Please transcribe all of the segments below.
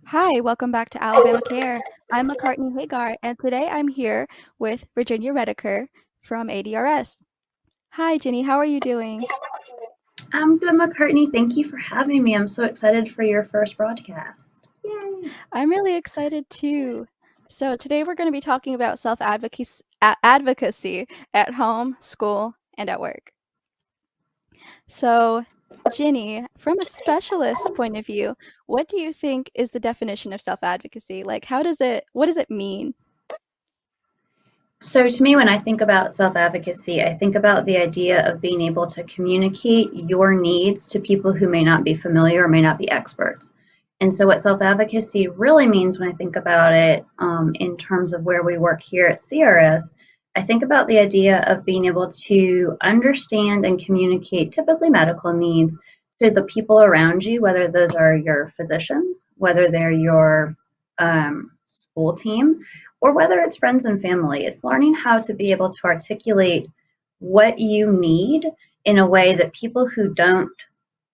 Hi, welcome back to Alabama Care. I'm McCartney Hagar, and today I'm here with Virginia Rediker from ADRS. Hi, Jenny, how are you doing? I'm good, McCartney. Thank you for having me. I'm so excited for your first broadcast. Yay! I'm really excited too. So, today we're going to be talking about self-advocacy at home, school, and at work. So, Jenny, from a specialist point of view, what do you think is the definition of self-advocacy? Like, what does it mean? So, to me, when I think about self advocacy, I think about the idea of being able to communicate your needs to people who may not be familiar or may not be experts. And so, what self advocacy really means when I think about it in terms of where we work here at CRS, I think about the idea of being able to understand and communicate typically medical needs to the people around you, whether those are your physicians, whether they're your school team, or whether it's friends and family. It's learning how to be able to articulate what you need in a way that people who don't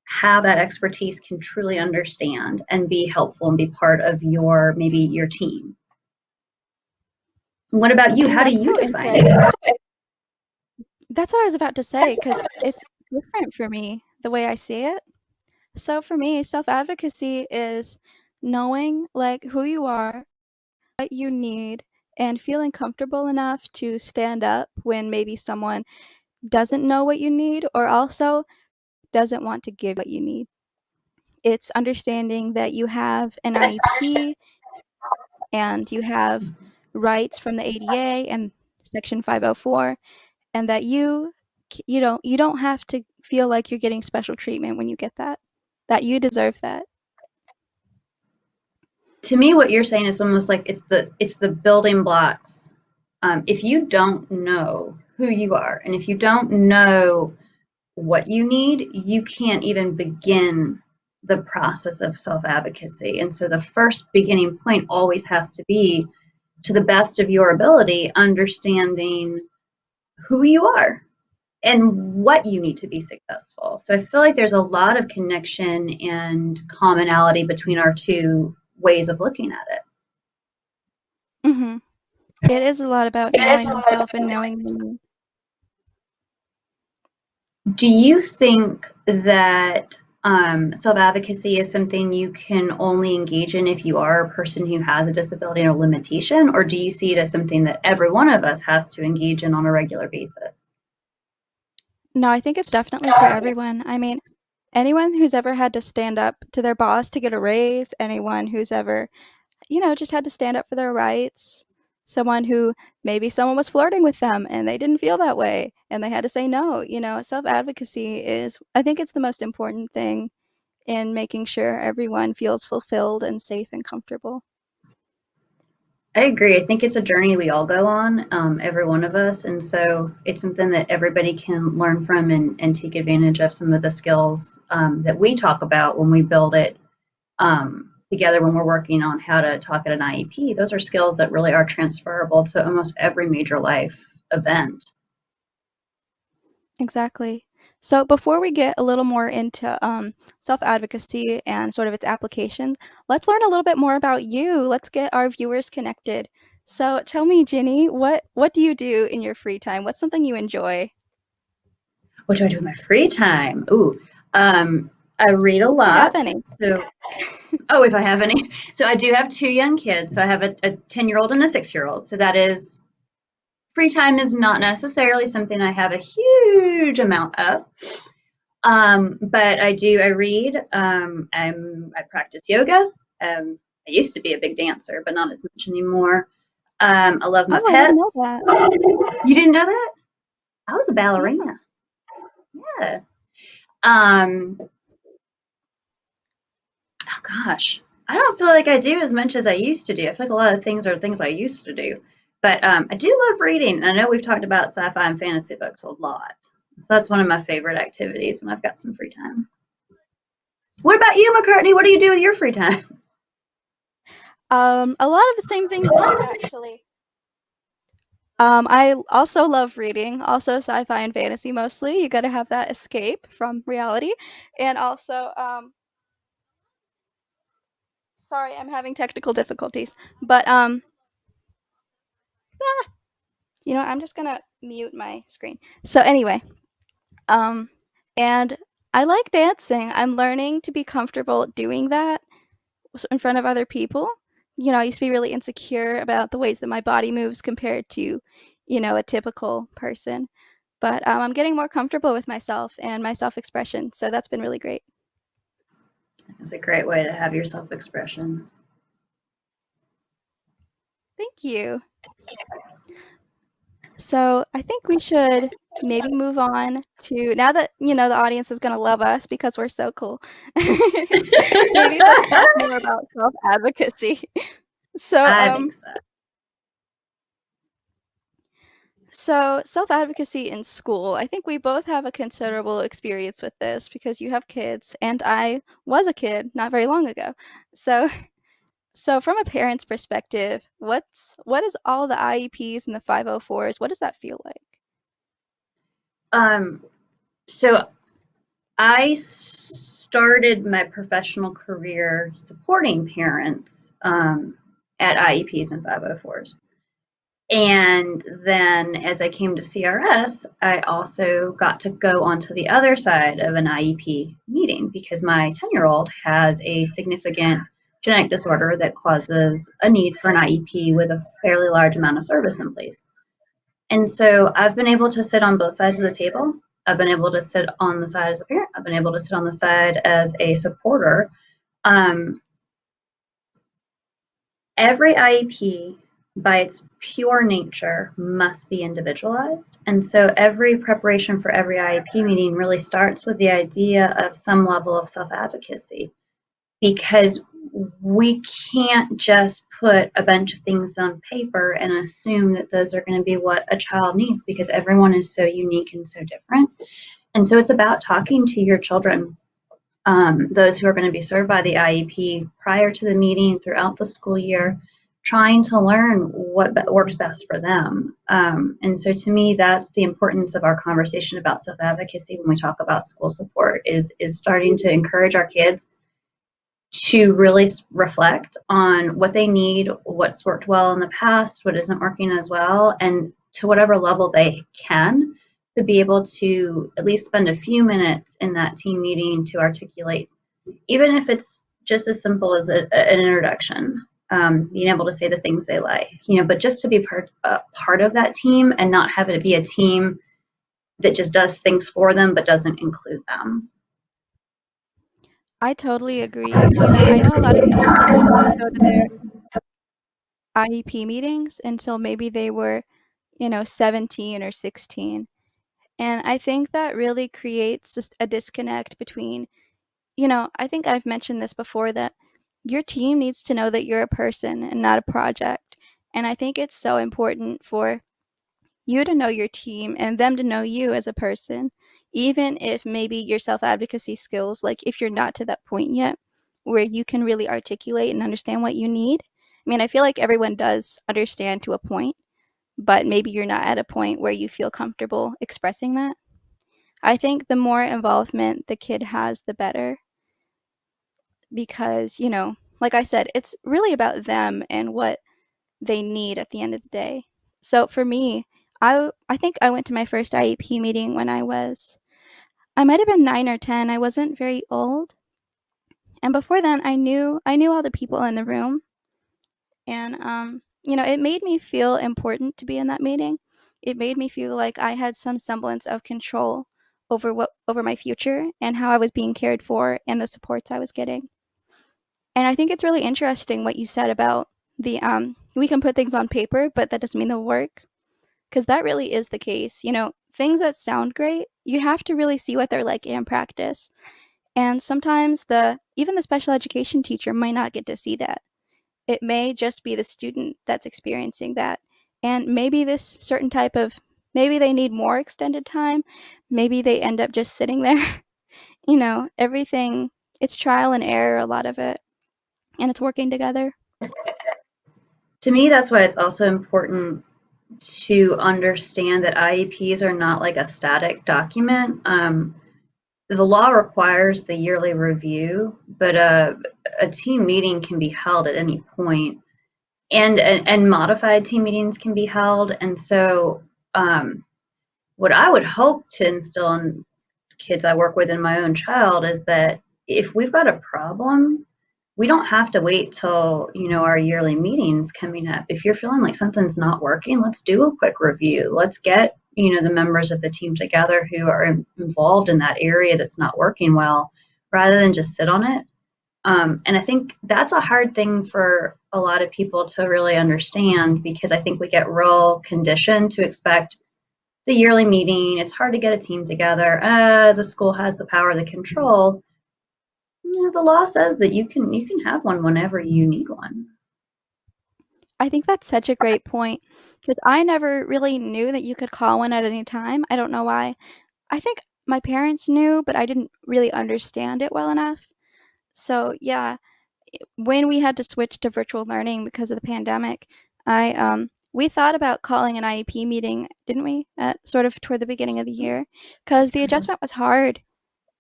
have that expertise can truly understand and be helpful and be part of maybe your team. What about you? See, How do that's you so define interesting. it? That's what I was about to say because it's different for me the way I see it. So for me, self-advocacy is knowing like who you are, what you need, and feeling comfortable enough to stand up when maybe someone doesn't know what you need or also doesn't want to give what you need. It's understanding that you have an IEP and you have rights from the ADA and Section 504 and that you don't have to feel like you're getting special treatment when you get that you deserve that. To me, what you're saying is almost like it's the building blocks. If you don't know who you are, and if you don't know what you need, you can't even begin the process of self advocacy. And so the first beginning point always has to be, to the best of your ability, understanding who you are and what you need to be successful. So I feel like there's a lot of connection and commonality between our two ways of looking at it. Mhm. It is a lot about knowing yourself and knowing your needs. Do you think that self advocacy is something you can only engage in if you are a person who has a disability or limitation, or do you see it as something that every one of us has to engage in on a regular basis? No, I think it's definitely for everyone. I mean, anyone who's ever had to stand up to their boss to get a raise, anyone who's ever, just had to stand up for their rights, someone who maybe someone was flirting with them and they didn't feel that way and they had to say no. Self-advocacy is, I think it's the most important thing in making sure everyone feels fulfilled and safe and comfortable. I agree. I think it's a journey we all go on, every one of us. And so it's something that everybody can learn from and take advantage of some of the skills that we talk about when we build it together when we're working on how to talk at an IEP. Those are skills that really are transferable to almost every major life event. Exactly. So before we get a little more into self-advocacy and sort of its application, let's learn a little bit more about you. Let's get our viewers connected. So tell me, Ginny, what do you do in your free time? What's something you enjoy? What do I do in my free time? Ooh, I read a If you have lot. any. So, oh, if I have any. So I do have two young kids. So I have a 10-year-old and a 6-year-old. So that is free time is not necessarily something I have a huge amount of. But I read, I practice yoga. I used to be a big dancer, but not as much anymore. I love my Oh, I didn't know pets. that. You didn't know that? I was a No. ballerina. Yeah. Um, oh gosh, I don't feel like I do as much as I used to do. I feel like a lot of things are things I used to do. But I do love reading. I know we've talked about sci-fi and fantasy books a lot. So that's one of my favorite activities when I've got some free time. What about you, McCartney? What do you do with your free time? A lot of the same things as you actually. I also love reading, also sci-fi and fantasy mostly. You got to have that escape from reality. And also Sorry, I'm having technical difficulties. But I'm just gonna mute my screen. So anyway, um, and I like dancing. I'm learning to be comfortable doing that in front of other people. I used to be really insecure about the ways that my body moves compared to, a typical person. But I'm getting more comfortable with myself and my self expression. So that's been really great. It's a great way to have your self-expression. Thank you. So I think we should maybe move on to now that the audience is going to love us because we're so cool. Maybe let's talk more about self advocacy. So I think so. So, self advocacy in school, I think we both have a considerable experience with this because you have kids, and I was a kid not very long ago. So, so from a parent's perspective, what is all the IEPs and the 504s? What does that feel like? Um, so I started my professional career supporting parents at IEPs and 504s. And then as I came to CRS, I also got to go onto the other side of an IEP meeting because my 10-year-old has a significant genetic disorder that causes a need for an IEP with a fairly large amount of service in place. And so I've been able to sit on both sides of the table. I've been able to sit on the side as a parent. I've been able to sit on the side as a supporter. Um, every IEP, by its pure nature, must be individualized. And so every preparation for every IEP meeting really starts with the idea of some level of self-advocacy, because we can't just put a bunch of things on paper and assume that those are going to be what a child needs, because everyone is so unique and so different. And so it's about talking to your children, those who are going to be served by the IEP prior to the meeting, throughout the school year, trying to learn what works best for them. And so to me, that's the importance of our conversation about self-advocacy when we talk about school support, is starting to encourage our kids to really reflect on what they need, what's worked well in the past, what isn't working as well, and to whatever level they can, to be able to at least spend a few minutes in that team meeting to articulate, even if it's just as simple as an introduction, being able to say the things they like, but just to be part of that team and not have it be a team that just does things for them but doesn't include them. I totally agree. I know a lot of people that didn't go to their IEP meetings until maybe they were, 17 or 16. And I think that really creates just a disconnect between, I think I've mentioned this before, that your team needs to know that you're a person and not a project. And I think it's so important for you to know your team and them to know you as a person, even if maybe your self advocacy skills, like if you're not to that point yet where you can really articulate and understand what you need. I mean, I feel like everyone does understand to a point, but maybe you're not at a point where you feel comfortable expressing that. I think the more involvement the kid has, the better, because, like I said, it's really about them and what they need at the end of the day. So for me, I think I went to my first IEP meeting when I might have been 9 or 10. I wasn't very old. And before then, I knew all the people in the room, and it made me feel important to be in that meeting. It made me feel like I had some semblance of control over my future and how I was being cared for and the supports I was getting. And I think it's really interesting what you said about the we can put things on paper, but that doesn't mean they'll work, because that really is the case. Things that sound great, you have to really see what they're like in practice. And sometimes even the special education teacher might not get to see that. It may just be the student that's experiencing that. And maybe this certain type of maybe they need more extended time, maybe they end up just sitting there. Everything, it's trial and error, a lot of it, and it's working together. To me, that's why it's also important to understand that IEPs are not like a static document. The law requires the yearly review, but a team meeting can be held at any point, and modified team meetings can be held. And so what I would hope to instill in kids I work with and my own child is that if we've got a problem, we don't have to wait till, our yearly meetings coming up. If you're feeling like something's not working, let's do a quick review. Let's get, the members of the team together who are involved in that area that's not working well, rather than just sit on it. And I think that's a hard thing for a lot of people to really understand, because I think we get real conditioned to expect the yearly meeting. It's hard to get a team together. The school has the power, the control. The law says that you can have one whenever you need one. I think that's such a great point because I never really knew that you could call one at any time. I don't know why. I think my parents knew, but I didn't really understand it well enough. So, yeah, when we had to switch to virtual learning because of the pandemic, we thought about calling an IEP meeting, didn't we? At sort of toward the beginning of the year, because the adjustment was hard,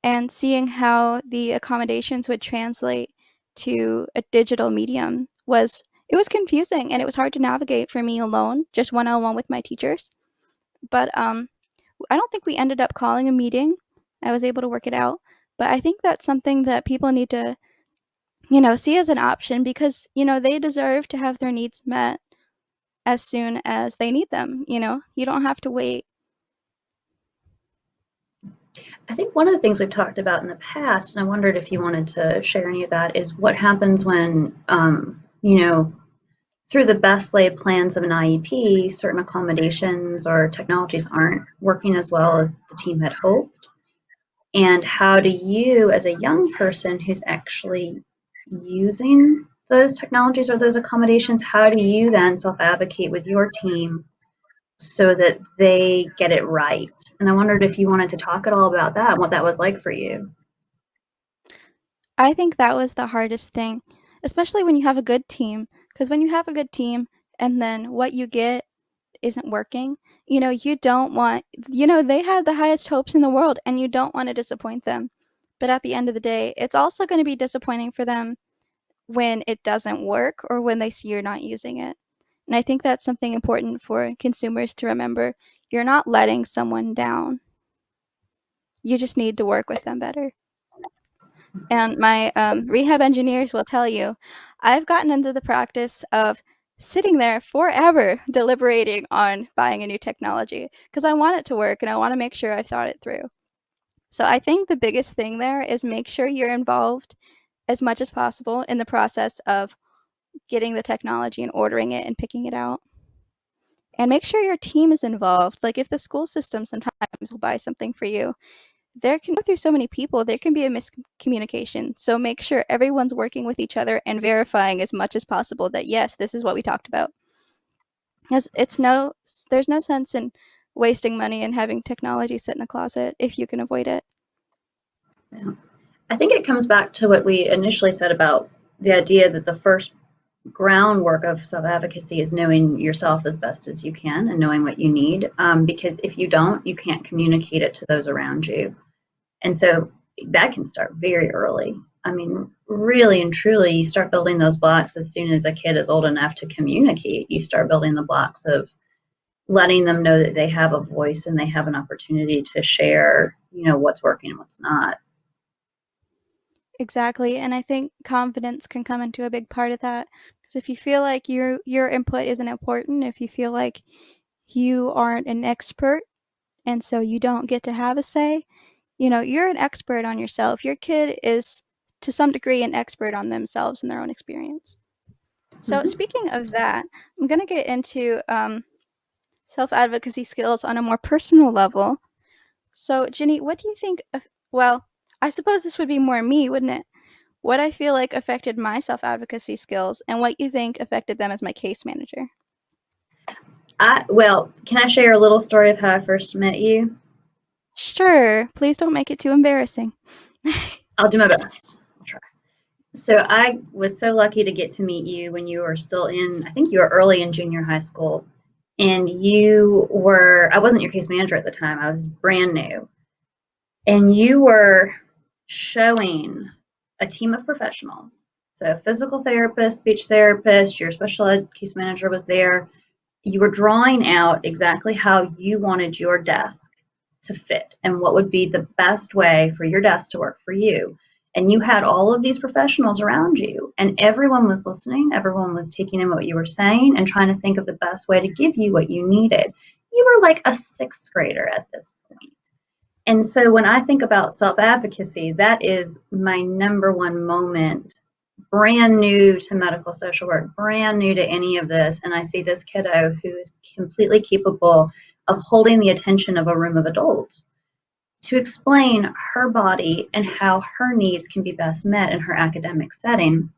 and seeing how the accommodations would translate to a digital medium was confusing, and it was hard to navigate for me alone, just one-on-one with my teachers. But I don't think we ended up calling a meeting. I was able to work it out. But I think that's something that people need to, see as an option because, they deserve to have their needs met as soon as they need them. You don't have to wait. I think one of the things we've talked about in the past, and I wondered if you wanted to share any of that, is what happens when, through the best laid plans of an IEP, certain accommodations or technologies aren't working as well as the team had hoped. And how do you, as a young person who's actually using those technologies or those accommodations, how do you then self-advocate with your team so that they get it right? And I wondered if you wanted to talk at all about that, what that was like for you. I think that was the hardest thing, especially when you have a good team. Because when you have a good team and then what you get isn't working, you don't want, they had the highest hopes in the world and you don't want to disappoint them. But at the end of the day, it's also going to be disappointing for them when it doesn't work or when they see you're not using it. And I think that's something important for consumers to remember. You're not letting someone down. You just need to work with them better. And my rehab engineers will tell you, I've gotten into the practice of sitting there forever deliberating on buying a new technology because I want it to work and I want to make sure I've thought it through. So I think the biggest thing there is make sure you're involved as much as possible in the process of getting the technology and ordering it and picking it out. And make sure your team is involved. Like if the school system sometimes will buy something for you, there can go through so many people, there can be a miscommunication. So make sure everyone's working with each other and verifying as much as possible that yes, this is what we talked about. Because there's no sense in wasting money and having technology sit in a closet if you can avoid it. Yeah. I think it comes back to what we initially said about the idea that the first groundwork of self-advocacy is knowing yourself as best as you can and knowing what you need, because if you don't, you can't communicate it to those around you. And so that can start very early. I mean, really and truly, you start building those blocks as soon as a kid is old enough to communicate. You start building the blocks of letting them know that they have a voice and they have an opportunity to share, what's working and what's not. Exactly, and I think confidence can come into a big part of that. Because if you feel like your input isn't important, if you feel like you aren't an expert and so you don't get to have a say, you're an expert on yourself. Your kid is to some degree an expert on themselves and their own experience. So Mm-hmm. speaking of that, I'm going to get into self-advocacy skills on a more personal level. So Ginny, what do you think well, I suppose this would be more me, wouldn't it? What I feel like affected my self-advocacy skills and what you think affected them as my case manager. Well, can I share a little story of how I first met you? Sure, please don't make it too embarrassing. I'll do my best. I'll try. So I was so lucky to get to meet you when you were still I think you were early in junior high school. And I wasn't your case manager at the time, I was brand new. And you were showing a team of professionals So physical therapist, speech therapist, your special ed case manager was there. You were drawing out exactly how you wanted your desk to fit and what would be the best way for your desk to work for you. And you had all of these professionals around you, and everyone was listening. Everyone was taking in what you were saying and trying to think of the best way to give you what you needed. You were like a sixth grader at this point. And so when I think about self advocacy, that is my number one moment, brand new to medical social work, brand new to any of this. And I see this kiddo who is completely capable of holding the attention of a room of adults to explain her body and how her needs can be best met in her academic setting.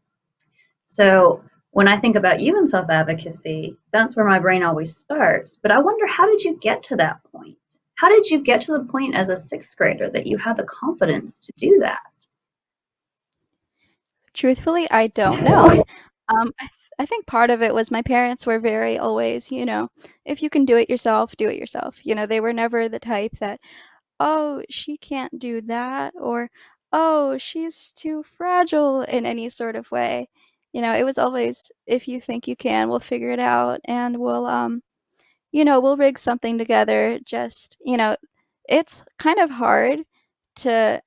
So when I think about you in self advocacy, that's where my brain always starts. But I wonder, how did you get to that point? How did you get to the point as a sixth grader that you had the confidence to do that? Truthfully, I don't know. I think part of it was my parents were very always, if you can do it yourself, do it yourself. They were never the type that, "Oh, she can't do that," or, "Oh, she's too fragile," in any sort of way. It was always, "If you think you can, we'll figure it out, and we'll rig something together." Just, it's kind of hard to,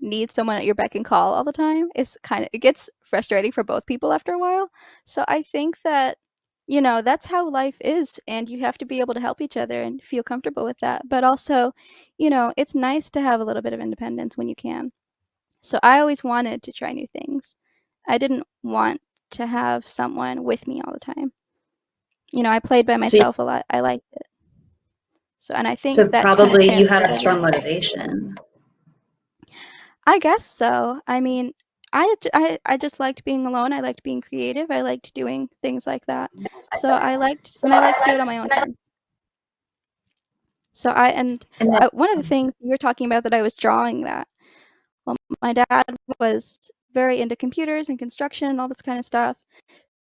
need someone at your beck and call all the time. It gets frustrating for both people after a while. So I think that, that's how life is, and you have to be able to help each other and feel comfortable with that. But also, it's nice to have a little bit of independence when you can. So I always wanted to try new things. I didn't want to have someone with me all the time. I played by So, myself a lot. I liked it. So, and I think so that kind of probably you had transferred a over. strong motivation. I guess so. I mean, I just liked being alone. I liked being creative. I liked doing things like that. So I liked to do it on my own terms. So And then, one of the things you were talking about, that I was drawing that. Well, my dad was very into computers and construction and all this kind of stuff.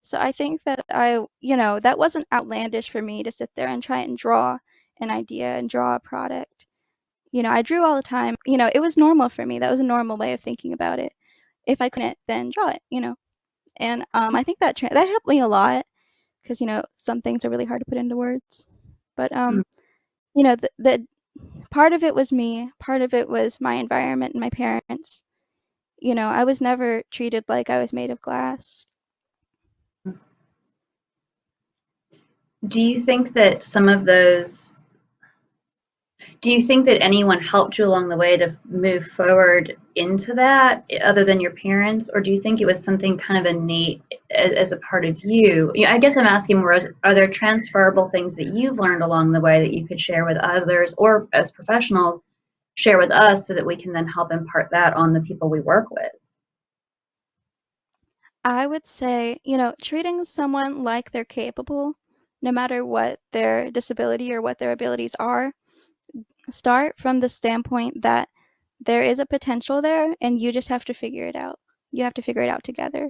So I think that that wasn't outlandish for me to sit there and try and draw an idea and draw a product. I drew all the time. It was normal for me. That was a normal way of thinking about it. If I couldn't, then draw it. And I think that helped me a lot, because some things are really hard to put into words. But the part of it was me. Part of it was my environment and my parents. I was never treated like I was made of glass. do you think that some of those, do you think that anyone helped you along the way to move forward into that other than your parents? Or do you think it was something kind of innate as a part of you? I guess I'm asking more, are there transferable things that you've learned along the way that you could share with others, or as professionals, share with us so that we can then help impart that on the people we work with? I would say, treating someone like they're capable, no matter what their disability or what their abilities are, start from the standpoint that there is a potential there and you just have to figure it out. You have to figure it out together.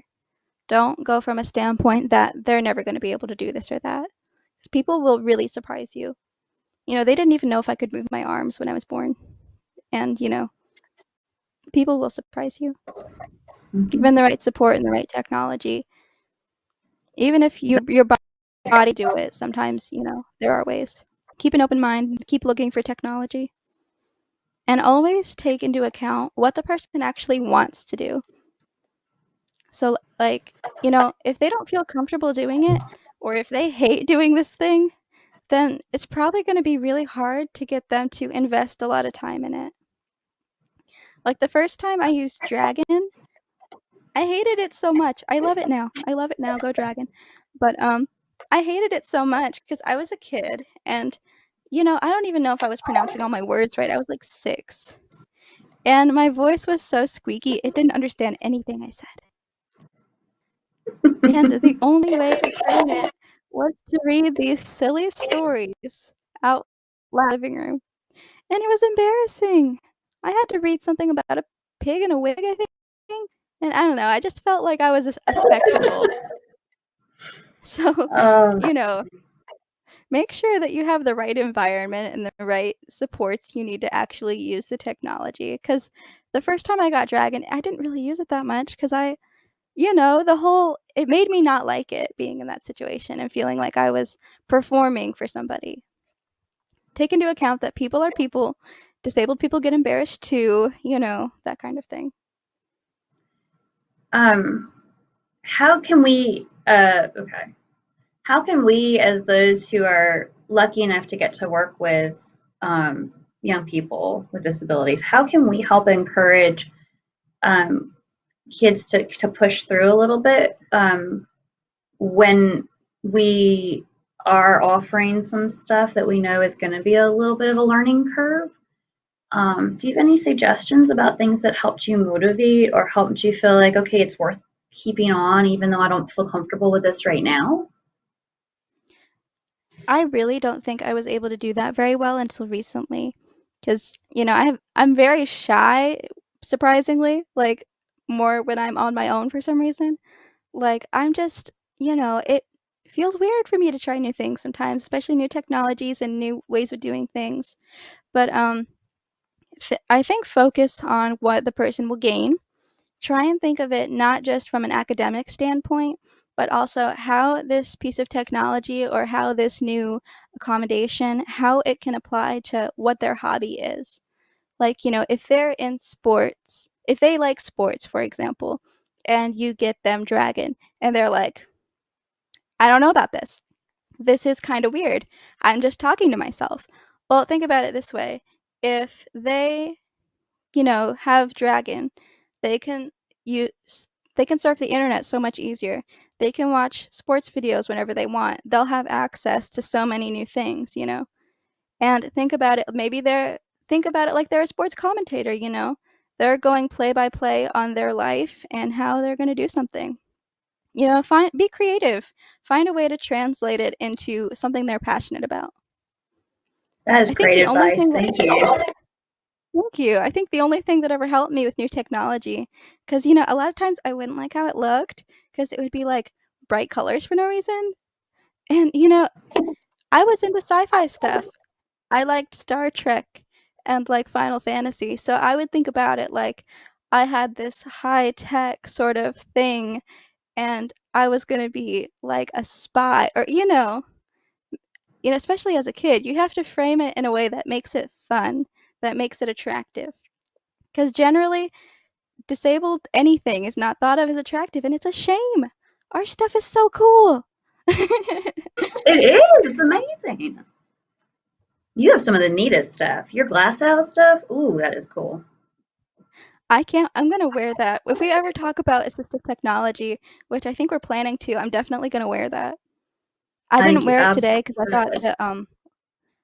Don't go from a standpoint that they're never going to be able to do this or that. 'Cause people will really surprise you. They didn't even know if I could move my arms when I was born. And, people will surprise you. Mm-hmm. Given the right support and the right technology, even if your body do it, sometimes, there are ways. Keep an open mind, keep looking for technology, and always take into account what the person actually wants to do. So, like, if they don't feel comfortable doing it, or if they hate doing this thing, then it's probably going to be really hard to get them to invest a lot of time in it. Like the first time I used Dragon, I hated it so much. I love it now. I love it now. Go Dragon. But I hated it so much because I was a kid, and I don't even know if I was pronouncing all my words right. I was like 6. And my voice was so squeaky, it didn't understand anything I said. And the only way to train it was to read these silly stories out loud in the living room. And it was embarrassing. I had to read something about a pig in a wig, I think. And I don't know, I just felt like I was a spectacle. So, Oh, you know, make sure that you have the right environment and the right supports you need to actually use the technology. Because the first time I got Dragon, I didn't really use it that much because it made me not like it being in that situation and feeling like I was performing for somebody. Take into account that people are people, disabled people get embarrassed too, that kind of thing. How can we, how can we, as those who are lucky enough to get to work with young people with disabilities, how can we help encourage kids to push through a little bit when we are offering some stuff that we know is going to be a little bit of a learning curve? Do you have any suggestions about things that helped you motivate or helped you feel like, okay, it's worth keeping on even though I don't feel comfortable with this right now? I really don't think I was able to do that very well until recently, because I'm very shy, surprisingly, like more when I'm on my own for some reason. Like I'm just, it feels weird for me to try new things sometimes, especially new technologies and new ways of doing things. But I think focus on what the person will gain. Try and think of it not just from an academic standpoint, but also how this piece of technology or how this new accommodation, how it can apply to what their hobby is. Like, if they're in sports, if they like sports, for example, and you get them dragon and they're like, I don't know about this. This is kind of weird. I'm just talking to myself. Well, think about it this way. If they have Dragon, they can use they can surf the internet so much easier. They can watch sports videos whenever they want. They'll have access to so many new things. And think about it like they're a sports commentator. They're going play by play on their life and how they're going to do something. Be creative. Find a way to translate it into something they're passionate about. That is I think great the only advice. thing that Thank you. Thank you. I think the only thing that ever helped me with new technology, because a lot of times I wouldn't like how it looked, because it would be like bright colors for no reason. And I was into sci-fi stuff. I liked Star Trek and like Final Fantasy, so I would think about it like I had this high-tech sort of thing, and I was gonna be like a spy, or especially as a kid, you have to frame it in a way that makes it fun, that makes it attractive. Because generally, disabled anything is not thought of as attractive, and it's a shame. Our stuff is so cool. It is. It's amazing. You have some of the neatest stuff. Your glass house stuff. Ooh, that is cool. I'm gonna wear that. If we ever talk about assistive technology, which I think we're planning to, I'm definitely gonna wear that. I I didn't think you wear it today because I absolutely.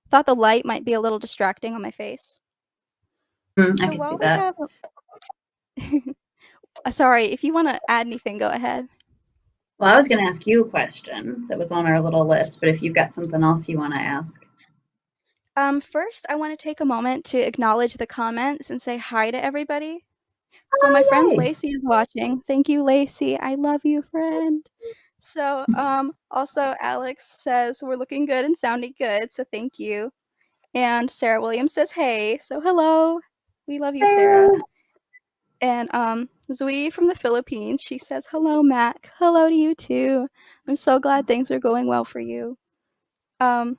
thought the light might be a little distracting on my face. I So can see while we that. have sorry, if you want to add anything, go ahead. Well, I was going to ask you a question that was on our little list, but if you've got something else you want to ask. First, I want to take a moment to acknowledge the comments and say hi to everybody. So my Oh, friend yay. Lacey is watching. Thank you, Lacey. I love you, friend. So, also Alex says we're looking good and sounding good, so thank you. And Sarah Williams says hey, so hello. We love you, Sarah. Sarah. And Zui from the Philippines, she says hello, Mac. Hello to you too. I'm so glad things are going well for you. Um,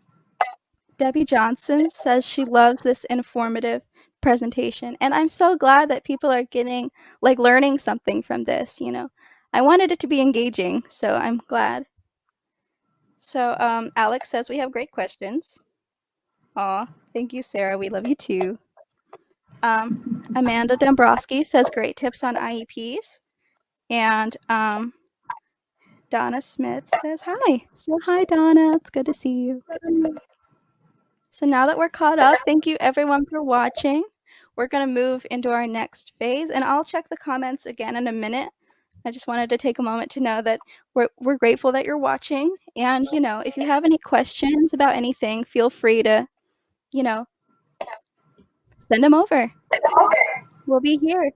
Debbie Johnson says she loves this informative presentation, and I'm so glad that people are getting learning something from this. I wanted it to be engaging, so I'm glad. So Alex says we have great questions. Aw, thank you, Sarah. We love you too. Um, Amanda Dombrowski says great tips on IEPs. And Donna Smith says hi. So hi, Donna. It's good to see you. So now that we're caught up, thank you everyone for watching. We're going to move into our next phase, and I'll check the comments again in a minute. I just wanted to take a moment to know that we're grateful that you're watching. And, if you have any questions about anything, feel free to, you know, send them over. We'll be here.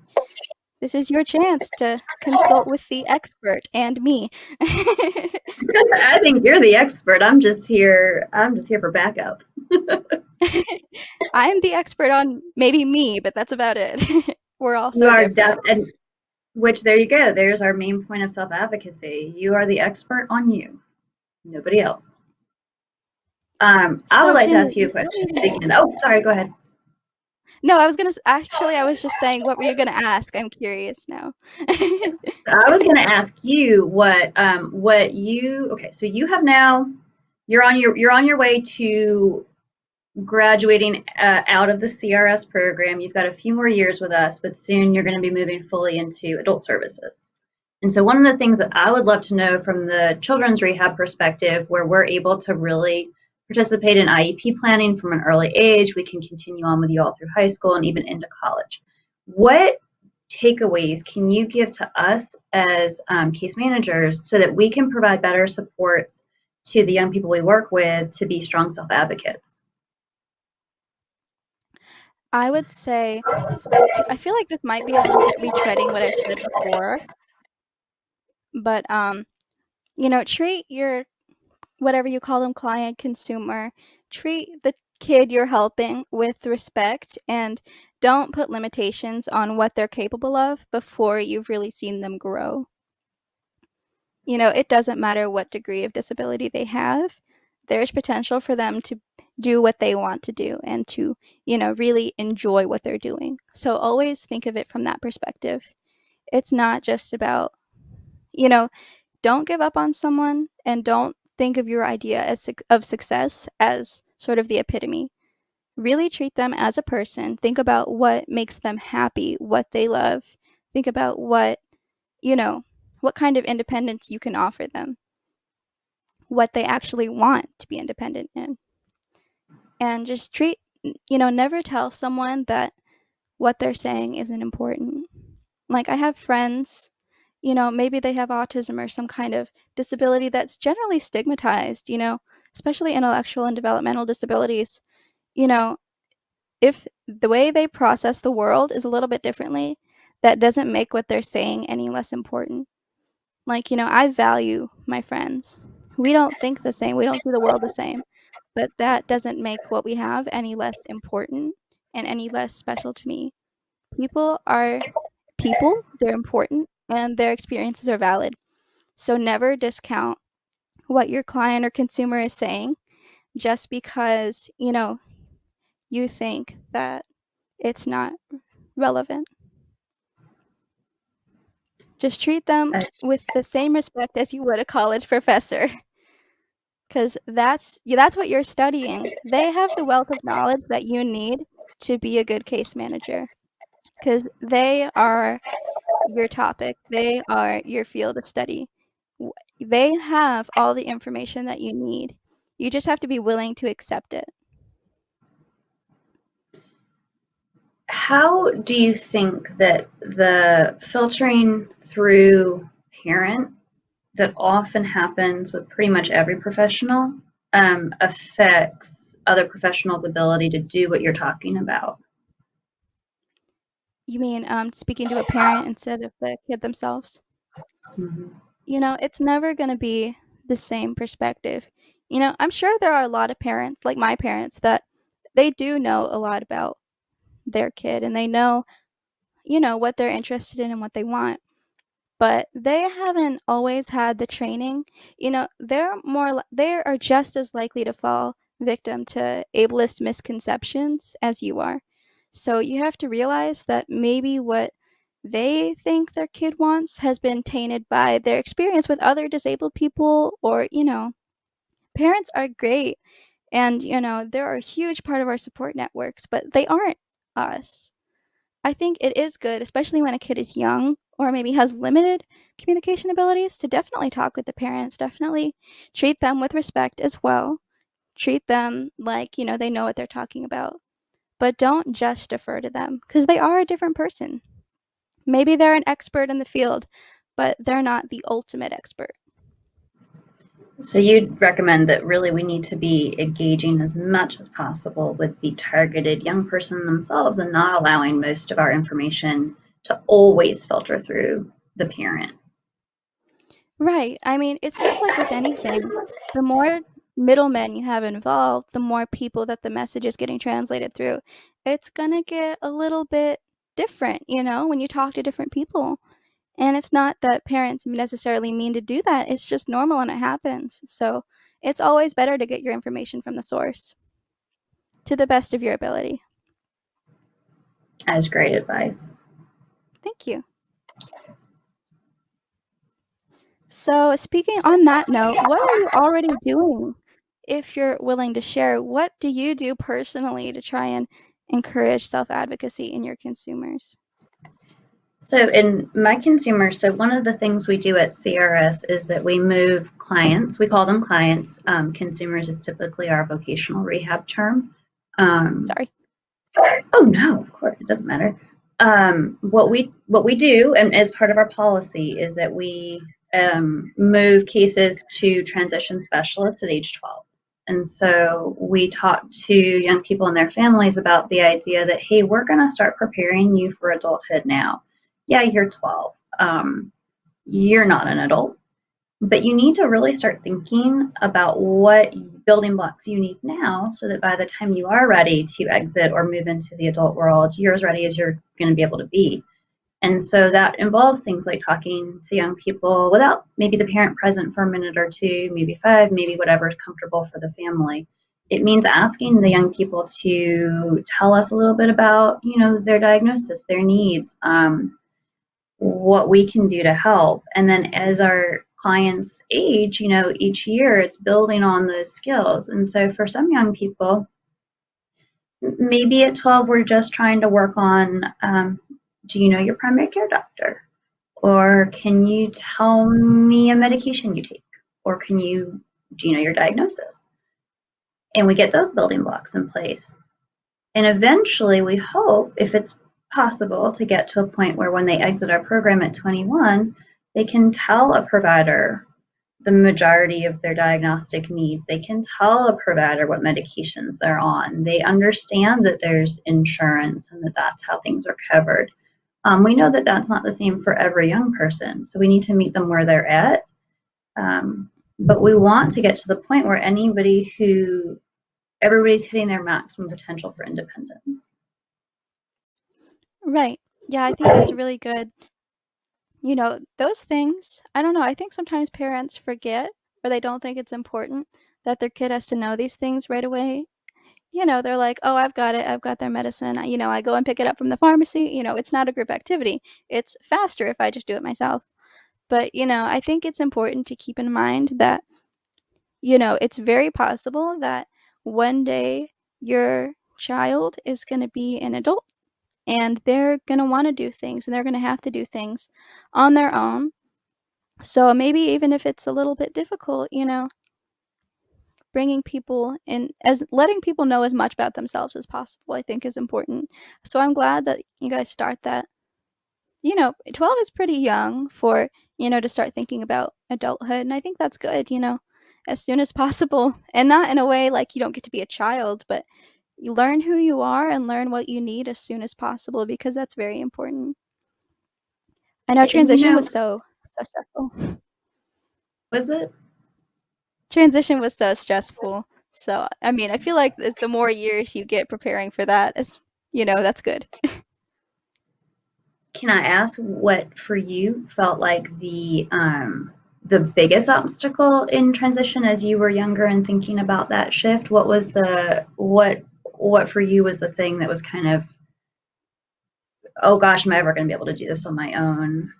This is your chance to consult with the expert and me. I think you're the expert. I'm just here. I'm just here for backup. I'm the expert on maybe me, but that's about it. We're all You so are different. Which, there you go. There's our main point of self-advocacy. You are the expert on you, nobody else. I would So, like to Ginny, ask you a you said question. you were Speaking gonna. of, oh, sorry, go ahead. No, I was gonna. Actually, I was just saying, what were you gonna ask? I'm curious now. I was going to ask you what you okay. So you have now you're on your way to graduating out of the CRS program. You've got a few more years with us, but soon you're going to be moving fully into adult services. And so one of the things that I would love to know from the children's rehab perspective, where we're able to really participate in IEP planning from an early age, we can continue on with you all through high school and even into college. What takeaways can you give to us as case managers so that we can provide better supports to the young people we work with to be strong self-advocates? I would say, I feel like this might be a little bit retreading what I've said before, but treat your whatever you call them, client, consumer, treat the kid you're helping with respect and don't put limitations on what they're capable of before you've really seen them grow. It doesn't matter what degree of disability they have. There's potential for them to do what they want to do and to, really enjoy what they're doing. So always think of it from that perspective. It's not just about, you know, don't give up on someone and don't think of your idea of success as sort of the epitome. Really treat them as a person. Think about what makes them happy, what they love. Think about you know, what kind of independence you can offer them, what they actually want to be independent in. And just never tell someone that what they're saying isn't important. Like, I have friends, maybe they have autism or some kind of disability that's generally stigmatized, especially intellectual and developmental disabilities. You know, if the way they process the world is a little bit differently, that doesn't make what they're saying any less important. Like, I value my friends. We don't think the same, we don't see the world the same, but that doesn't make what we have any less important and any less special to me. People are people, they're important, and their experiences are valid. So never discount what your client or consumer is saying just because, you think that it's not relevant. Just treat them with the same respect as you would a college professor, because that's what you're studying. They have the wealth of knowledge that you need to be a good case manager, because they are your topic. They are your field of study. They have all the information that you need. You just have to be willing to accept it. How do you think that the filtering through parent that often happens with pretty much every professional affects other professionals' ability to do what you're talking about? You mean speaking to a parent instead of the kid themselves? Mhm. It's never going to be the same perspective. I'm sure there are a lot of parents, like my parents, that they do know a lot about their kid and they know, what they're interested in and what they want. But they haven't always had the training. They are just as likely to fall victim to ableist misconceptions as you are. So you have to realize that maybe what they think their kid wants has been tainted by their experience with other disabled people, or parents are great, and they're a huge part of our support networks, but they aren't us. I think it is good, especially when a kid is young or maybe has limited communication abilities, to definitely talk with the parents, definitely treat them with respect as well. Treat them like, they know what they're talking about. But don't just defer to them because they are a different person. Maybe they're an expert in the field, but they're not the ultimate expert. So you'd recommend that really we need to be engaging as much as possible with the targeted young person themselves and not allowing most of our information to always filter through the parent. Right. I mean, it's just like with anything. The more middlemen you have involved, the more people that the message is getting translated through. It's gonna get a little bit different, when you talk to different people. And it's not that parents necessarily mean to do that, it's just normal and it happens. So it's always better to get your information from the source to the best of your ability. That is great advice. Thank you. So, speaking on that note, what are you already doing? If you're willing to share, what do you do personally to try and encourage self advocacy in your consumers? So in my consumers, so one of the things we do at CRS is that we move clients, we call them clients. Consumers is typically our vocational rehab term. Sorry. Oh no, of course, it doesn't matter. What we do, and as part of our policy, is that we move cases to transition specialists at age 12. And so we talk to young people and their families about the idea that, hey, we're going to start preparing you for adulthood now. Yeah, you're 12. You're not an adult, but you need to really start thinking about what building blocks you need now so that by the time you are ready to exit or move into the adult world, you're as ready as you're going to be able to be. And so that involves things like talking to young people without maybe the parent present for a minute or two, maybe 5, maybe whatever is comfortable for the family. It means asking the young people to tell us a little bit about, their diagnosis, their needs, what we can do to help. And then as our clients age, each year it's building on those skills. And so for some young people, maybe at 12, we're just trying to work on, do you know your primary care doctor? Or can you tell me a medication you take? Or do you know your diagnosis? And we get those building blocks in place. And eventually we hope, if it's possible, to get to a point where when they exit our program at 21, they can tell a provider the majority of their diagnostic needs. They can tell a provider what medications they're on. They understand that there's insurance and that that's how things are covered. We know that that's not the same for every young person, so we need to meet them where they're at. But we want to get to the point where everybody's hitting their maximum potential for independence. Right. Yeah, I think that's really good. Those things, I don't know, I think sometimes parents forget or they don't think it's important that their kid has to know these things right away. They're like, oh, I've got it. I've got their medicine. I go and pick it up from the pharmacy. It's not a group activity. It's faster if I just do it myself. But, I think it's important to keep in mind that, it's very possible that one day your child is going to be an adult and they're going to want to do things and they're going to have to do things on their own. So maybe even if it's a little bit difficult, bringing people in, as letting people know as much about themselves as possible, I think is important. So I'm glad that you guys start that. 12 is pretty young for, to start thinking about adulthood. And I think that's good, as soon as possible. And not in a way like you don't get to be a child, but you learn who you are and learn what you need as soon as possible because that's very important. I know And transition was so stressful. was it? Transition was so stressful. So, I mean, I feel like the more years you get preparing for that, that's good. Can I ask what for you felt like the biggest obstacle in transition as you were younger and thinking about that shift? What was what for you was the thing that was kind of, oh gosh, am I ever going to be able to do this on my own?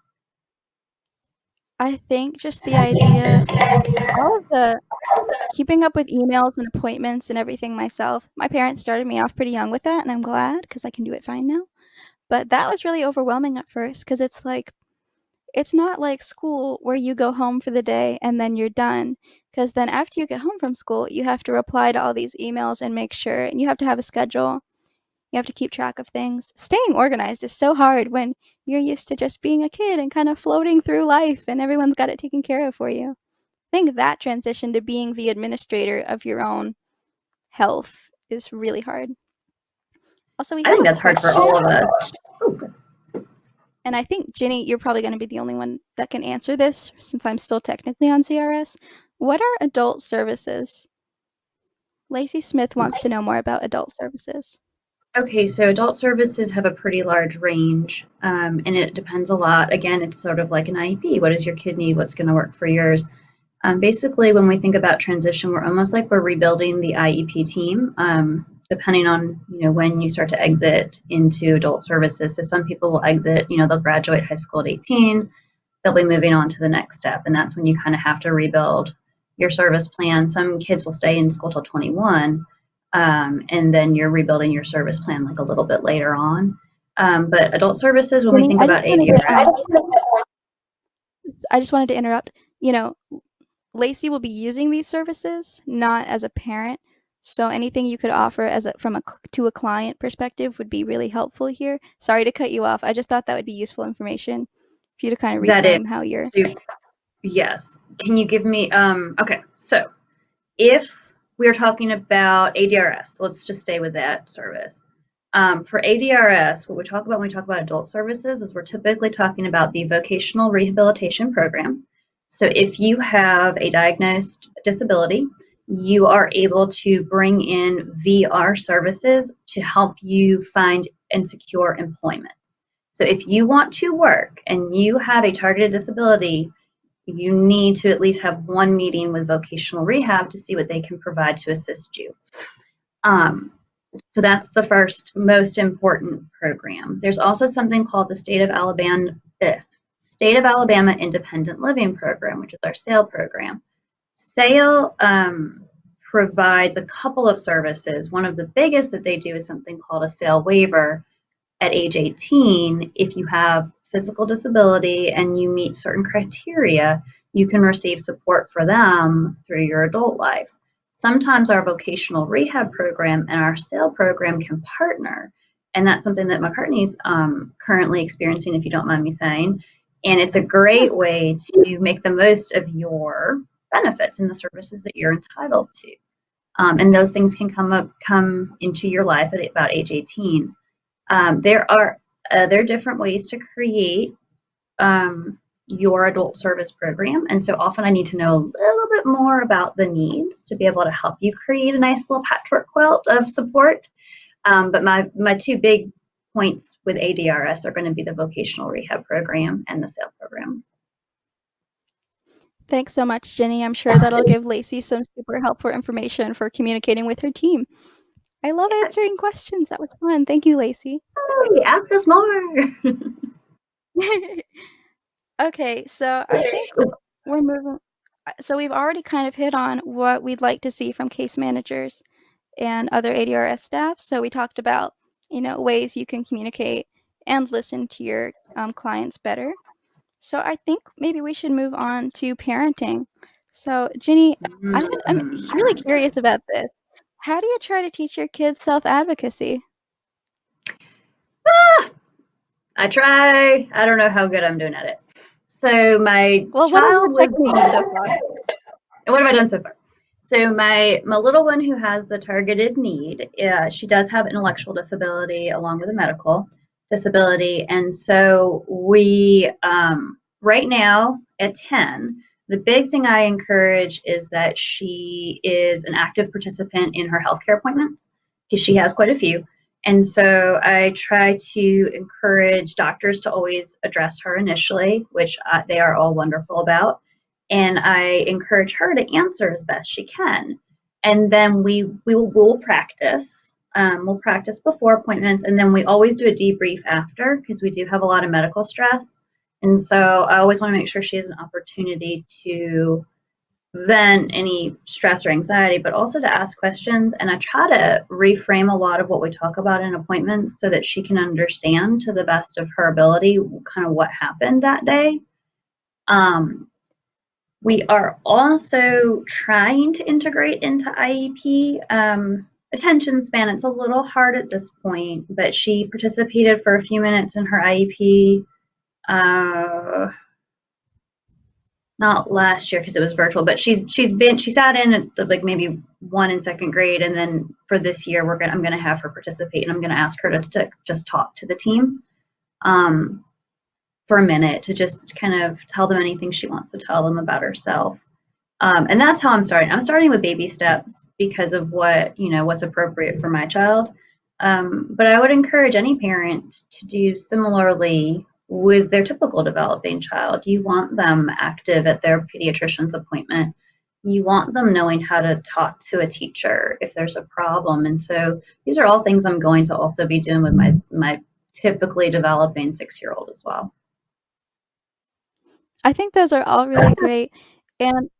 I think just the idea, all of the keeping up with emails and appointments and everything myself. My parents started me off pretty young with that, and I'm glad because I can do it fine now. But that was really overwhelming at first because it's not like school where you go home for the day and then you're done. Because then after you get home from school, you have to reply to all these emails and make sure, and you have to have a schedule. You have to keep track of things. Staying organized is so hard when you're used to just being a kid and kind of floating through life and everyone's got it taken care of for you. I think that transition to being the administrator of your own health is really hard. Also, we I have think a that's hard for question, all of us. Oh, and I think, Ginny, you're probably going to be the only one that can answer this since I'm still technically on CRS. What are adult services? Lacey Smith wants to know more about adult services. Okay, so adult services have a pretty large range, and it depends a lot. Again, it's sort of like an IEP. What does your kid need? What's going to work for yours? Basically, when we think about transition, we're almost like we're rebuilding the IEP team, depending on when you start to exit into adult services. So some people will exit, they'll graduate high school at 18, they'll be moving on to the next step, and that's when you kind of have to rebuild your service plan. Some kids will stay in school till 21, and then you're rebuilding your service plan like a little bit later on. But adult services, when we Jenny, think about ADRS, I just wanted to interrupt. You know, Lacey will be using these services not as a parent, so anything you could offer as to a client perspective would be really helpful here. Sorry to cut you off. I just thought that would be useful information for you to kind of that is, reframe how you're. yes. Can you give me, okay, so if we're talking about ADRS, let's just stay with that service. For ADRS, what we talk about when we talk about adult services is we're typically talking about the vocational rehabilitation program. So if you have a diagnosed disability, you are able to bring in VR services to help you find and secure employment. So if you want to work and you have a targeted disability, you need to at least have one meeting with vocational rehab to see what they can provide to assist you. So that's the first most important program. There's also something called the State of Alabama Independent Living Program, which is our SAIL program. SAIL provides a couple of services. One of the biggest that they do is something called a SAIL waiver. At age 18, if you have physical disability and you meet certain criteria, you can receive support for them through your adult life. Sometimes our vocational rehab program and our SAIL program can partner, and that's something that McCartney's currently experiencing, if you don't mind me saying. And it's a great way to make the most of your benefits and the services that you're entitled to. And those things can come into your life at about age 18. There are other different ways to create your adult service program. And so often I need to know a little bit more about the needs to be able to help you create a nice little patchwork quilt of support. But my two big points with ADRS are going to be the vocational rehab program and the SAIL program. Thanks so much, Jenny. I'm sure that'll give Lacey some super helpful information for communicating with her team. I love answering questions. That was fun. Thank you, Lacey. Hey, ask us more. Okay, so I think we're moving. So we've already kind of hit on what we'd like to see from case managers and other ADRS staff. So we talked about, ways you can communicate and listen to your clients better. So I think maybe we should move on to parenting. So Jenny, I'm really curious about this. How do you try to teach your kids self-advocacy? I try. I don't know how good I'm doing at it. So my Well, what are child your was. techniques so far? What have I done so far? So my little one who has the targeted need, she does have intellectual disability along with a medical disability, and so we right now at 10. The big thing I encourage is that she is an active participant in her healthcare appointments because she has quite a few. And so I try to encourage doctors to always address her initially, which they are all wonderful about. And I encourage her to answer as best she can. And then we'll practice. We'll practice before appointments, and then we always do a debrief after because we do have a lot of medical stress. And so I always want to make sure she has an opportunity to vent any stress or anxiety, but also to ask questions. And I try to reframe a lot of what we talk about in appointments so that she can understand to the best of her ability kind of what happened that day. We are also trying to integrate into IEP attention span. It's a little hard at this point, but she participated for a few minutes in her IEP. Not last year because it was virtual, but she sat in at like maybe one in second grade, and then for this year I'm gonna have her participate, and I'm gonna ask her to just talk to the team for a minute to just kind of tell them anything she wants to tell them about herself. And that's how I'm starting. I'm starting with baby steps because of what's appropriate for my child. But I would encourage any parent to do similarly with their typical developing child. You want them active at their pediatrician's appointment. You want them knowing how to talk to a teacher if there's a problem. And so these are all things I'm going to also be doing with my typically developing 6-year-old as well. I think those are all really great, and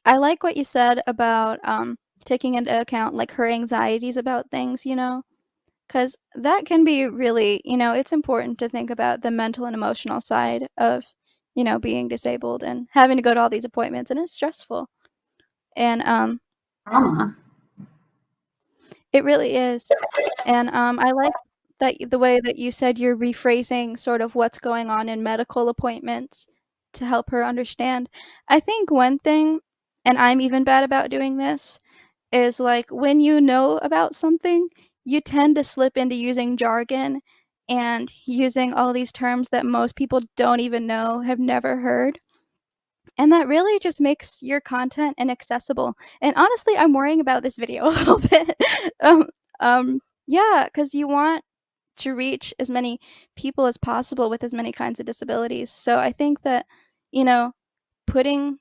I like what you said about, taking into account, like, her anxieties about things, you know, because that can be really, it's important to think about the mental and emotional side of, being disabled and having to go to all these appointments, and it's stressful, and, Trauma. it really is, and, I like that the way that you said you're rephrasing sort of what's going on in medical appointments to help her understand. I think one thing, and I'm even bad about doing this, is, like, when you know about something, you tend to slip into using jargon and using all these terms that most people don't even know, have never heard, and that really just makes your content inaccessible, and honestly, I'm worrying about this video a little bit. Um yeah, because you want to reach as many people as possible with as many kinds of disabilities, so I think that, you know, putting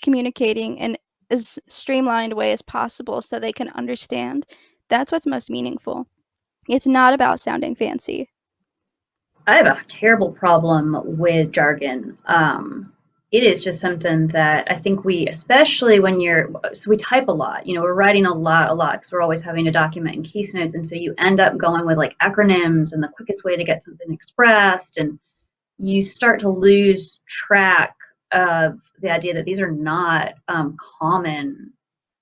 communicating in as streamlined way as possible so they can understand, that's what's most meaningful. It's not about sounding fancy. I have a terrible problem with jargon. It is just something that I think we, especially when so we type a lot, we're writing a lot, because we're always having to document in case notes. And so you end up going with like acronyms and the quickest way to get something expressed. And you start to lose track of the idea that these are not common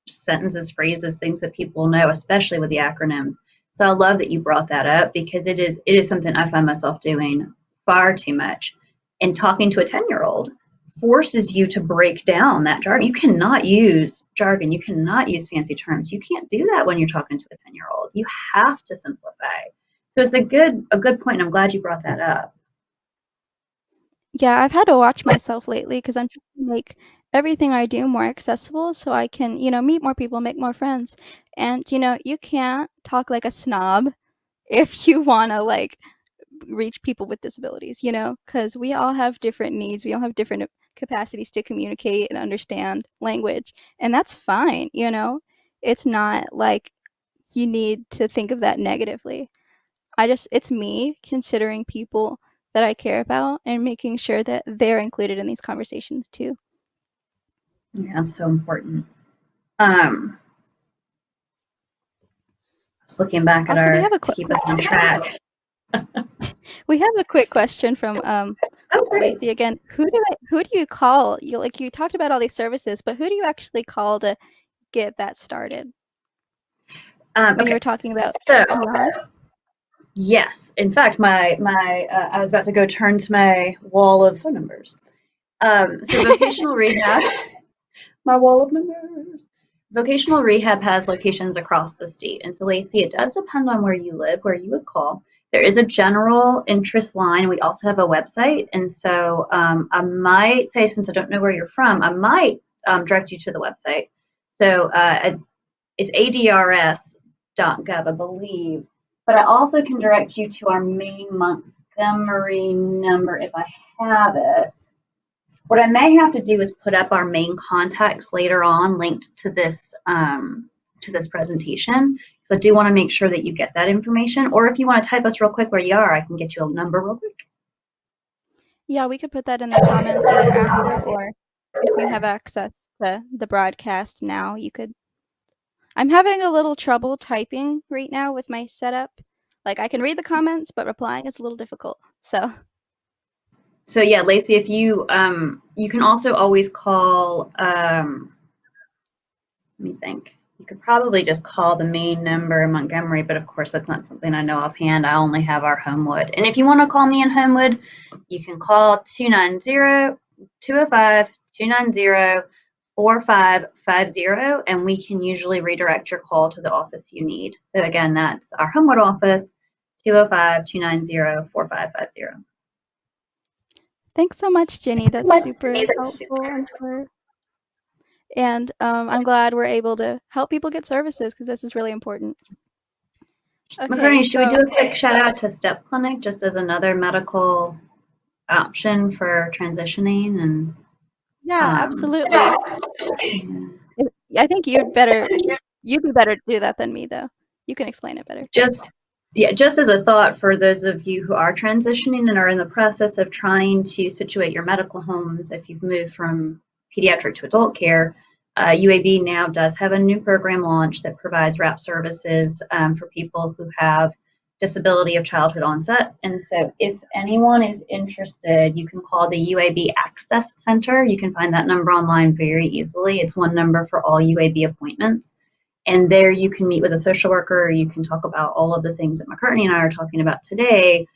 sentences, phrases, things that people know, especially with the acronyms. So I love that you brought that up because it is something I find myself doing far too much. And talking to a 10-year-old forces you to break down that jargon. You cannot use jargon. You cannot use fancy terms. You can't do that when you're talking to a 10-year-old. You have to simplify. So it's a good point. And I'm glad you brought that up. Yeah, I've had to watch myself lately because 'cause I'm trying to make everything I do more accessible so I can, meet more people, make more friends, and, you can't talk like a snob if you wanna, like, reach people with disabilities, because we all have different needs, we all have different capacities to communicate and understand language, and that's fine, you know? It's not like you need to think of that negatively. It's me considering people that I care about and making sure that they're included in these conversations too. Yeah, it's so important. Just looking back at Also, to keep us on track. we have a quick question from Oh, great. Lacey again. Who do you call? You talked about all these services, but who do you actually call to get that started when you were Okay. talking about So, PR? yes. In fact, I was about to go turn to my wall of phone numbers. So vocational rehab, my wall of numbers. Vocational rehab has locations across the state. And so, Lacey, it does depend on where you live, where you would call. There is a general interest line. We also have a website. And so I might say, since I don't know where you're from, I might direct you to the website. So it's adrs.gov, I believe. But I also can direct you to our main Montgomery number if I have it. What I may have to do is put up our main contacts later on, linked to this presentation, because I do want to make sure that you get that information. Or if you want to type us real quick where you are, I can get you a number real quick. Yeah, we could put that in the comments either after or if you have access to the broadcast now, you could. I'm having a little trouble typing right now with my setup. Like I can read the comments, but replying is a little difficult. So, So yeah, Lacey, if you can also always call. Let me think. You could probably just call the main number in Montgomery, but of course that's not something I know offhand. I only have our Homewood. And if you want to call me in Homewood, you can call 205-290-4550, and we can usually redirect your call to the office you need. So again, that's our Homewood office, 205-290-4550. thanks so much, Jenny. That's super helpful and I'm glad we're able to help people get services because this is really important. Okay, McCartney, should we do so a quick shout out to Step Clinic just as another medical option for transitioning and yeah, absolutely. yeah. I think you'd be better to do that than me, though. You can explain it better. Just yeah, just as a thought for those of you who are transitioning and are in the process of trying to situate your medical homes, if you've moved from pediatric to adult care, UAB now does have a new program launch that provides wrap services for people who have disability of childhood onset. And so if anyone is interested, you can call the UAB Access Center. You can find that number online very easily. It's one number for all UAB appointments. And there you can meet with a social worker. You can talk about all of the things that McCartney and I are talking about today,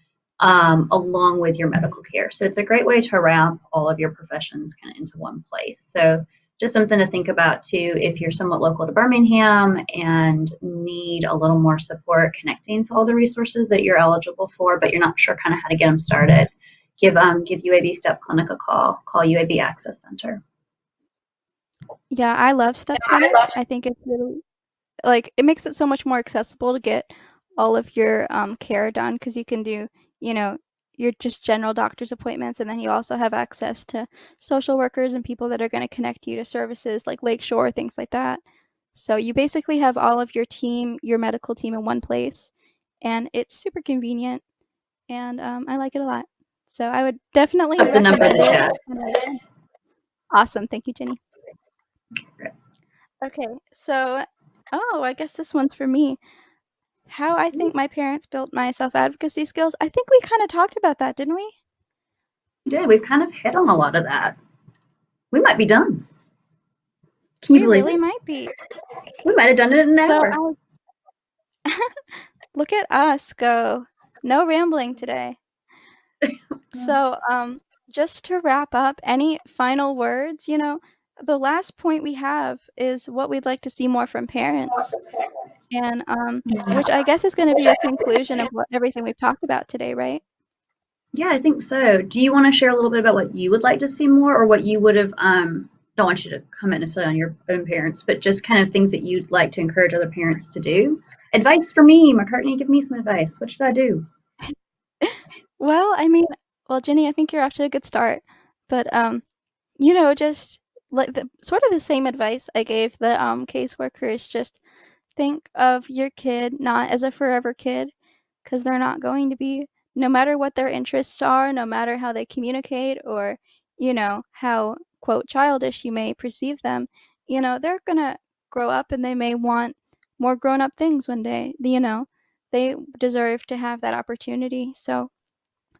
along with your medical care. So it's a great way to wrap all of your professions kind of into one place. So just something to think about too, if you're somewhat local to Birmingham and need a little more support connecting to all the resources that you're eligible for, but you're not sure kind of how to get them started. Give UAB Step Clinic a call. Call UAB Access Center. Yeah, I love Step Clinic. I think it's really like, it makes it so much more accessible to get all of your, care done because you can do, you know, your just general doctor's appointments, and then you also have access to social workers and people that are gonna connect you to services like Lakeshore, things like that. So you basically have all of your team, your medical team in one place, and it's super convenient, and, I like it a lot. So I would definitely Put the number in recommend the it. chat. Awesome, thank you, Jenny. Okay, so I guess this one's for me. How I think my parents built my self-advocacy skills. I think we kinda talked about that, didn't we? We did. We've kind of hit on a lot of that. We might be done. Can you We believe really it? might be. We might have done it in an So hour. look at us go. No rambling today. So, just to wrap up, any final words? The last point we have is what we'd like to see more from parents, and, which I guess is gonna be a conclusion of what everything we've talked about today, right? Yeah, I think so. Do you want to share a little bit about what you would like to see more, or what you would have? Don't want you to comment necessarily on your own parents, but just kind of things that you'd like to encourage other parents to do. Advice for me, McCartney. Give me some advice. What should I do? Well, Jenny, I think you're off to a good start, but, just like the sort of the same advice I gave the, caseworkers, just think of your kid not as a forever kid, because 'cause they're not going to be. No matter what their interests are, no matter how they communicate or, how, quote, "childish" you may perceive them, they're gonna grow up and they may want more grown-up things one day, They deserve to have that opportunity, so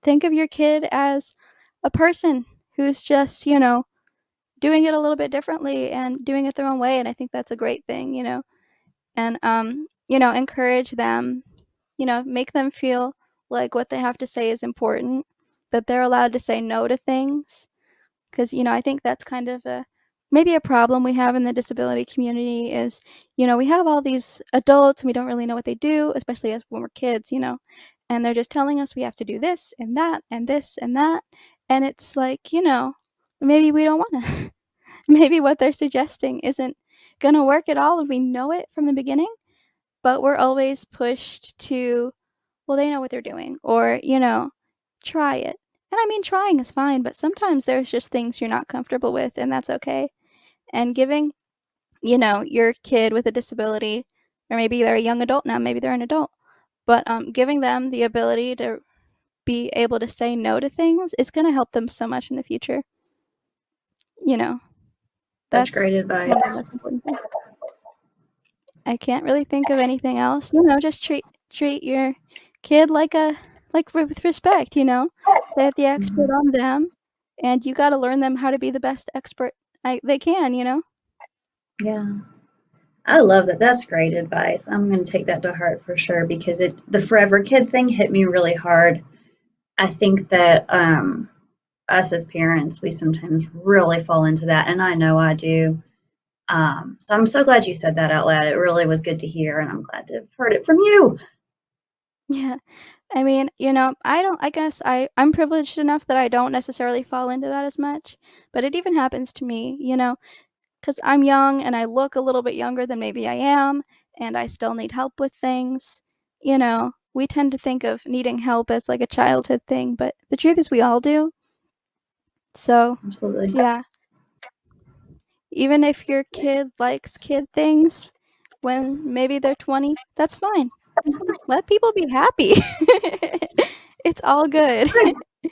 think of your kid as a person who's just, doing it a little bit differently and doing it their own way, and I think that's a great thing. And, encourage them, make them feel like what they have to say is important, that they're allowed to say no to things. Because, I think that's kind of maybe a problem we have in the disability community is, we have all these adults and we don't really know what they do, especially as when we're kids, and they're just telling us we have to do this and that and this and that. And it's like, maybe we don't want to. Maybe what they're suggesting isn't going to work at all and we know it from the beginning, but we're always pushed to, well, they know what they're doing, or, try it. And I mean, trying is fine, but sometimes there's just things you're not comfortable with, and that's okay. And giving, your kid with a disability, or maybe they're a young adult now, maybe they're an adult, but giving them the ability to be able to say no to things is going to help them so much in the future. You know, Such great that's advice. one of the most important things. I can't really think of anything else. Just treat your kid with respect, They're the expert Mhm. on them, and you gotta learn them how to be the best expert they can. Yeah, I love that. That's great advice. I'm going to take that to heart for sure because the forever kid thing hit me really hard. I think that us as parents, we sometimes really fall into that, and I know I do. So I'm so glad you said that out loud. It really was good to hear, and I'm glad to have heard it from you. Yeah. I mean, I guess I'm privileged enough that I don't necessarily fall into that as much, but it even happens to me, because 'cause I'm young and I look a little bit younger than maybe I am, and I still need help with things. you know, we tend to think of needing help as like a childhood thing, but the truth is we all do. So, Absolutely. yeah. Even if your kid likes kid things when maybe they're 20, that's fine. Let people be happy. It's all good. I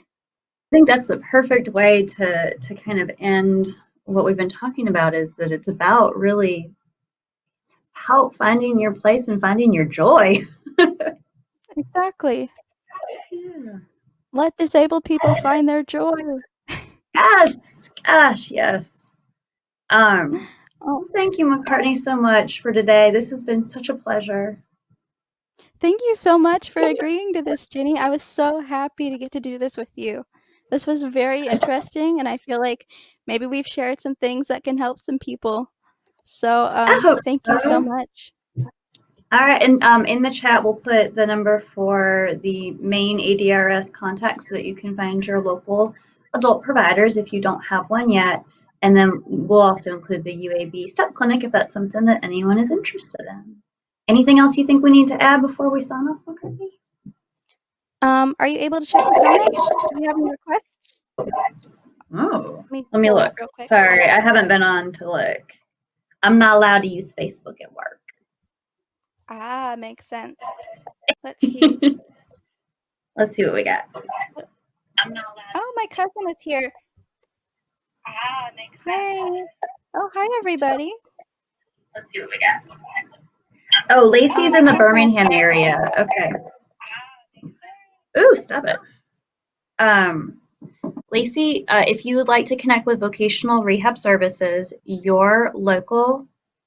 think that's the perfect way to kind of end what we've been talking about, is that it's about really how finding your place and finding your joy. Exactly. Yeah. Let disabled people find their joy. Yes, gosh, yes. Oh, Well, thank you, McCartney, so much for today. This has been such a pleasure. thank you so much for agreeing to this, Jenny. I was so happy to get to do this with you. This was very interesting, and I feel like maybe we've shared some things that can help some people. So, I hope thank you so so. much. All right, and in the chat, we'll put the number for the main ADRS contact so that you can find your local adult providers if you don't have one yet. And then we'll also include the UAB STEP clinic if that's something that anyone is interested in. Anything else you think we need to add before we sign off, McCartney? Are you able to check the comments? Do we have any requests? Oh, Let me let me pull that look. real quick. Sorry, I haven't been on to look. I'm not allowed to use Facebook at work. Ah, makes sense. Let's see. Let's see what we got. So, oh, my cousin is here. Hey. Oh, hi, everybody. Let's see what we got. Oh, Oh, Lacey's my in the cousin is Birmingham here. area. Okay. Ooh, stop it. Um, Lacey, if you would like to connect with vocational rehab services, your local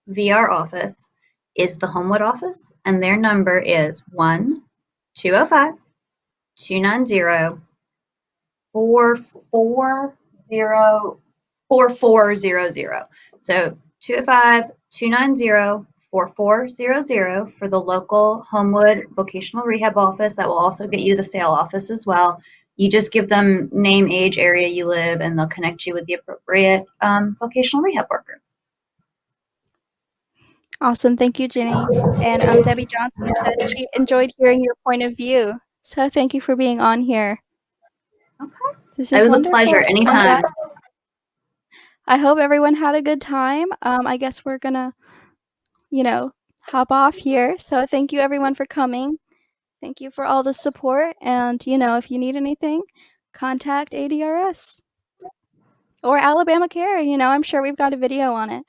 VR office is the Homewood office, and their number is 1-205-290 4400. So 205-290-4400 for the local Homewood Vocational Rehab office. That will also get you the sale office as well. You just give them name, age, area you live, and they'll connect you with the appropriate vocational rehab worker. Awesome. Thank you, Jenny. And Debbie Johnson said she enjoyed hearing your point of view. So thank you for being on here. Okay. This It is was a pleasure. wonderful. I'm glad. Anytime. I hope everyone had a good time. I guess we're gonna, hop off here. So thank you everyone for coming. Thank you for all the support. And, if you need anything, contact ADRS or Alabama Care. I'm sure we've got a video on it.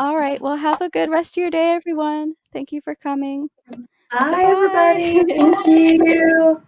All right. Well, have a good rest of your day, everyone. Thank you for coming. Bye, Bye-bye. everybody. Thank you.